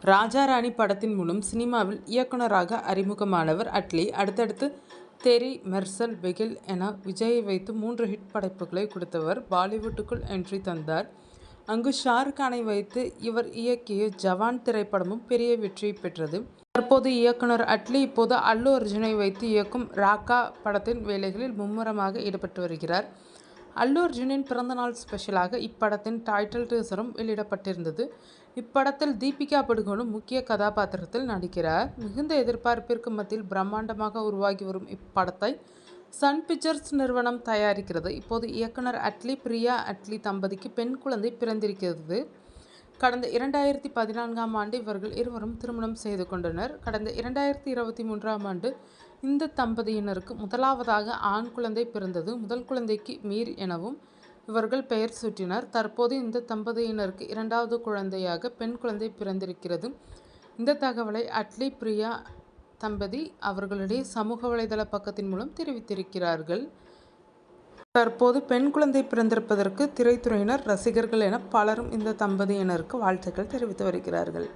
ராஜா ராணி படத்தின் மூலம் சினிமாவில் இயக்குனராக அறிமுகமானவர் அட்லி. அடுத்தடுத்து தெரி, மெர்சல், பிகில் என விஜயை வைத்து 3 ஹிட் படைப்புகளை கொடுத்தவர் பாலிவுட்டுக்குள் என்ட்ரி தந்தார். அங்கு ஷாருக்கானை வைத்து இவர் இயக்கிய ஜவான் திரைப்படமும் பெரிய வெற்றியை பெற்றது. தற்போது இயக்குனர் அட்லி இப்போது அல்லு அர்ஜுனை வைத்து இயக்கும் ராக்கா படத்தின் வேலைகளில் மும்முரமாக ஈடுபட்டு வருகிறார். அல்லு அர்ஜுனின் பிறந்தநாள் ஸ்பெஷலாக இப்படத்தின் டைட்டில் டீசரும் வெளியிடப்பட்டிருந்தது. இப்படத்தில் தீபிகா படுகோனும் முக்கிய கதாபாத்திரத்தில் நடிக்கிறார். மிகுந்த எதிர்பார்ப்பிற்கு மத்தியில் பிரம்மாண்டமாக உருவாகி வரும் இப்படத்தை சன் பிக்சர்ஸ் நிறுவனம் தயாரிக்கிறது. இப்போது இயக்குனர் அட்லி, பிரியா அட்லி தம்பதிக்கு பெண் குழந்தை பிறந்திருக்கிறது. கடந்த 2014ஆம் ஆண்டு இவர்கள் இருவரும் திருமணம் செய்து கொண்டனர். கடந்த 2023ஆம் ஆண்டு இந்த தம்பதியினருக்கு முதலாவதாக ஆண் குழந்தை பிறந்தது. முதல் குழந்தைக்கு மீர் எனவும் இவர்கள் பெயர் சூட்டினர். தற்போது இந்த தம்பதியினருக்கு இரண்டாவது குழந்தையாக பெண் குழந்தை பிறந்திருக்கிறது. இந்த தகவலை அட்லி, பிரியா தம்பதி அவர்களுடைய சமூக வலைதள பக்கத்தின் மூலம் தெரிவித்திருக்கிறார்கள். தற்போது பெண் குழந்தை பிறந்திருப்பதற்கு திரைத்துறையினர், ரசிகர்கள் என பலரும் இந்த தம்பதியினருக்கு வாழ்த்துக்கள் தெரிவித்து வருகிறார்கள்.